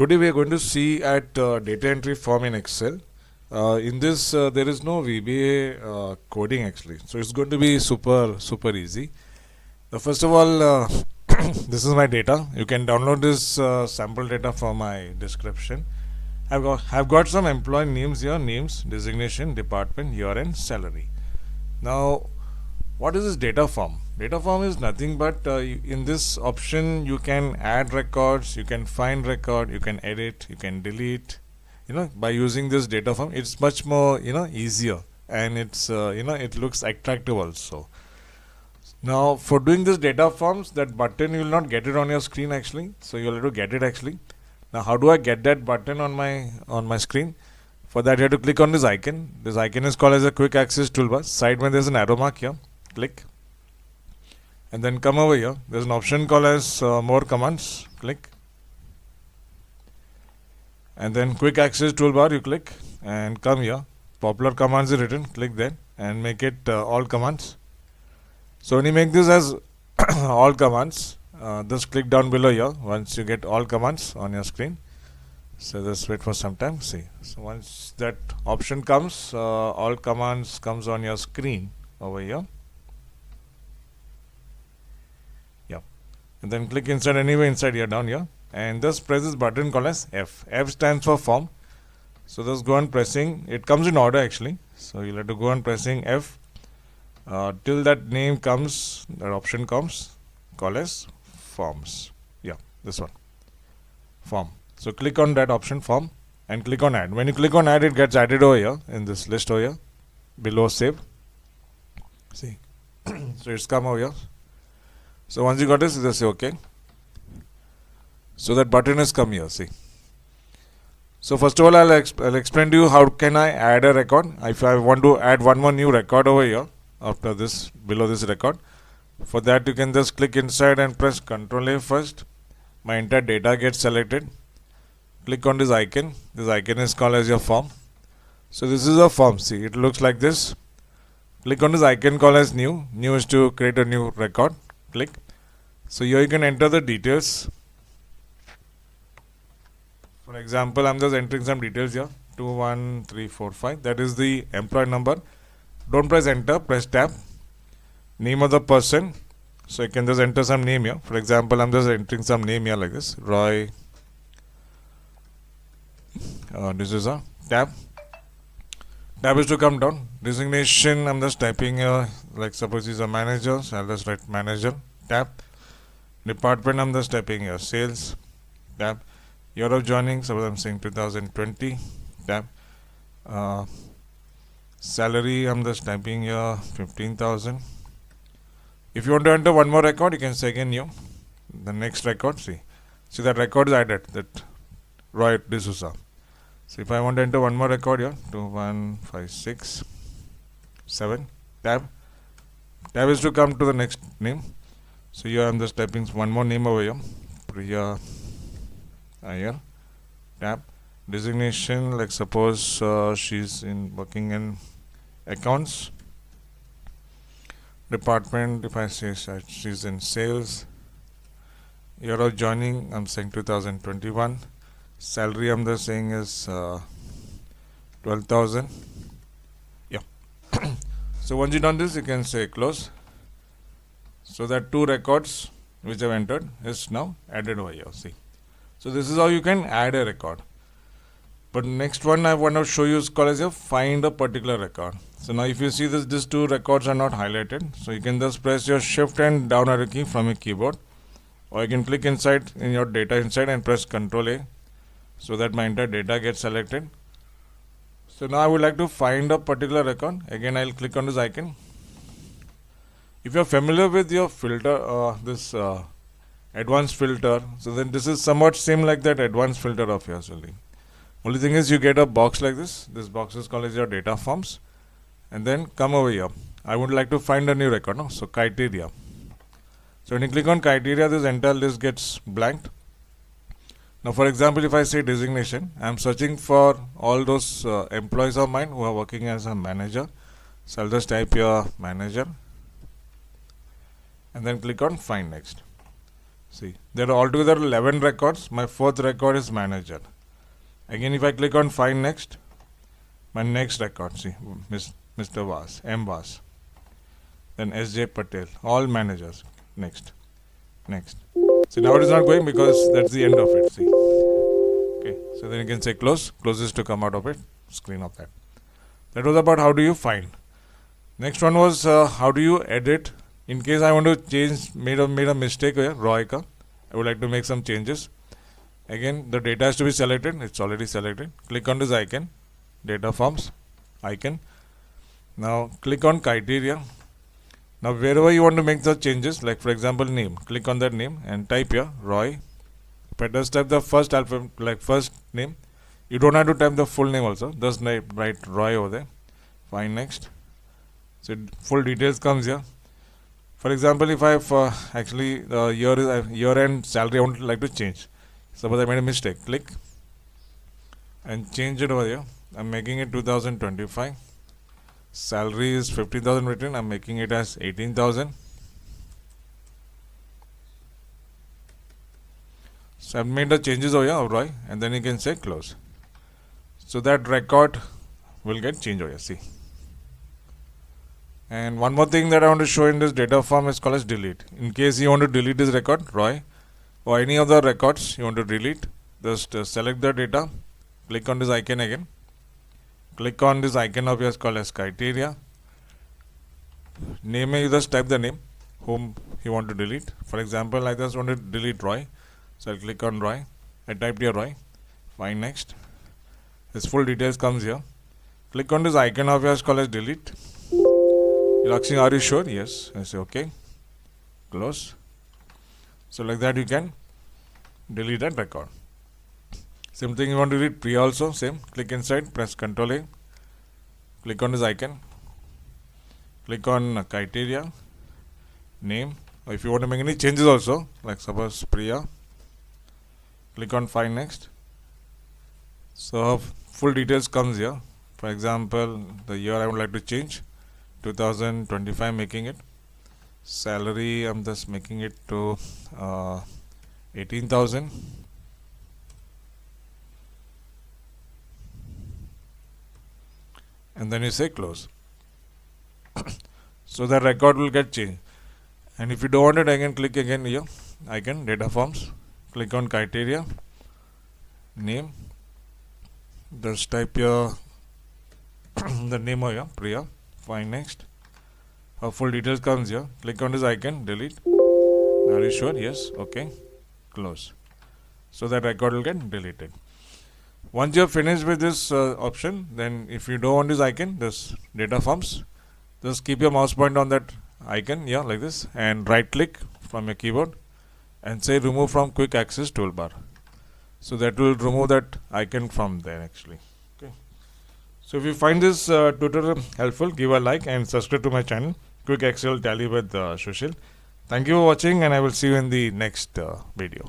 Today we are going to see at data entry form in Excel. In this there is no VBA coding actually, so it's going to be super easy. First of all, this is my data. You can download this sample data from my description. I've got some employee names here: names, designation, department, year, and salary. Now, what is this data form? Data form is nothing but in this option you can add records, you can find record, you can edit, you can delete. By using this data form, it's much more easier, and it's it looks attractive also. Now, for doing this data forms, that button you will not get it on your screen actually, so you'll have to get it actually. Now, how do I get that button on my screen? For that, you have to click on this icon. This icon is called as a quick access toolbar. Side when there's an arrow mark here, click, and then come over here. There's an option called as more commands. Click, and then quick access toolbar. You click and come here. Popular commands is written. Click there and make it all commands. So when you make this as all commands, just click down below here once you get all commands on your screen. So just wait for some time. See, so once that option comes, all commands comes on your screen over here. Yeah, and then click inside anywhere inside here, down here, and just press this button called as F. F stands for form. So just go on pressing. It comes in order actually. So you'll have to go on pressing F till that name comes, that option comes, called as forms. Yeah, this one, form. So click on that option, form, and click on add. When you click on add, it gets added over here in this list over here below save. See, so it's come over here. So once you got this, just say OK. So that button has come here. See. So first of all, I'll explain to you how can I add a record. If I want to add one more new record over here after this, below this record, for that you can just click inside and press Ctrl A first. My entire data gets selected. Click on this icon. This icon is called as your form. So this is a form. See, it looks like this. Click on this icon called as new. New is to create a new record. Click. So here you can enter the details. For example, I'm just entering some details here. 21345. That is the employee number. Don't press enter. Press tab. Name of the person. So you can just enter some name here. For example, I'm just entering some name here like this. Roy. This is a tab. Tab is to come down. Designation, I'm just typing here, like suppose he's a manager, so I'll just write manager. Tab. Department, I'm just typing here, sales. Tab. Year of joining, suppose I'm saying 2020. Tab. Salary, I'm just typing here 15,000. If you want to enter one more record, you can say again new. The next record, see that record is added, that Roy D'Souza. So if I want to enter one more record here, 21567, tab. Tab is to come to the next name. So here I'm just typing one more name over here. Priya Iyer. Tab. Designation, like suppose she's working in accounts. Department, if I say she's in sales. Year of joining, I'm saying 2021. Salary, I'm just saying is 12,000. Yeah. So once you've done this, you can say close. So that two records which I've entered is now added over here. See. So this is how you can add a record. But next one I want to show you is called as a find a particular record. So now if you see this, these two records are not highlighted. So you can just press your shift and down arrow key from your keyboard. Or you can click inside in your data inside and press Ctrl A. So that my entire data gets selected. So now I would like to find a particular record. Again, I'll click on this icon. If you're familiar with your filter, this advanced filter, so then this is somewhat same like that advanced filter of yours only. Only thing is you get a box like this. This box is called as your data forms. And then come over here. I would like to find a new record. No? So criteria. So when you click on criteria, this entire list gets blanked. Now, for example, if I say designation, I am searching for all those employees of mine who are working as a manager. So I'll just type here manager and then click on find next. See, there are altogether 11 records. My fourth record is manager. Again, if I click on find next, my next record, see, Mr. Vas, M. Vas, then S.J. Patel, all managers. Next. See, now it is not going because that's the end of it. See. Okay, so then you can say close. Closes to come out of it. Screen of that. That was about how do you find. Next one was how do you edit. In case I want to change, made a mistake here, Roy ka. I would like to make some changes. Again, the data has to be selected. It's already selected. Click on this icon, data forms icon. Now click on criteria. Now wherever you want to make the changes, like for example name, click on that name and type here Roy. Just type the first alphabet, like first name. You don't have to type the full name also. Just write Roy over there. Find next. So full details comes here. For example, if I have actually year end salary I would like to change. Suppose I made a mistake. Click and change it over here. I'm making it 2025. Salary is 15,000 written. I'm making it as 18,000. So I've made the changes over here, Roy, and then you can say close. So that record will get changed over here. See. And one more thing that I want to show in this data form is called as delete. In case you want to delete this record, Roy, or any of the records you want to delete, just select the data, click on this icon again, click on this icon of yours called as criteria, name, you just type the name whom you want to delete. For example, I just want to delete Roy, so I'll click on Roy. I typed here Roy. Find next. This full details comes here. Click on this icon of yours called as delete. You're asking, are you sure? Yes. I say okay. Close. So like that you can delete that record. Same thing you want to delete Priya also. Same. Click inside. Press Ctrl A. Click on this icon. Click on criteria. Name. Or if you want to make any changes also, like suppose Priya. Click on find next. So full details comes here. For example, the year I would like to change. 2025 making it. Salary I'm just making it to 18,000. And then you say close. So the record will get changed. And if you don't want it, again click again here icon data forms. Click on criteria. Name. Just type your the name of your Priya. Find next. Full details comes here. Click on this icon, delete. Are you sure? Yes. Okay. Close. So that record will get deleted. Once you are finished with this option, then if you don't want this icon, this data forms, just keep your mouse point on that icon, yeah, like this, and right click from your keyboard and say remove from quick access toolbar. So that will remove that icon from there actually. So if you find this tutorial helpful, give a like and subscribe to my channel, Quick Excel Tally with Sushil. Thank you for watching, and I will see you in the next video.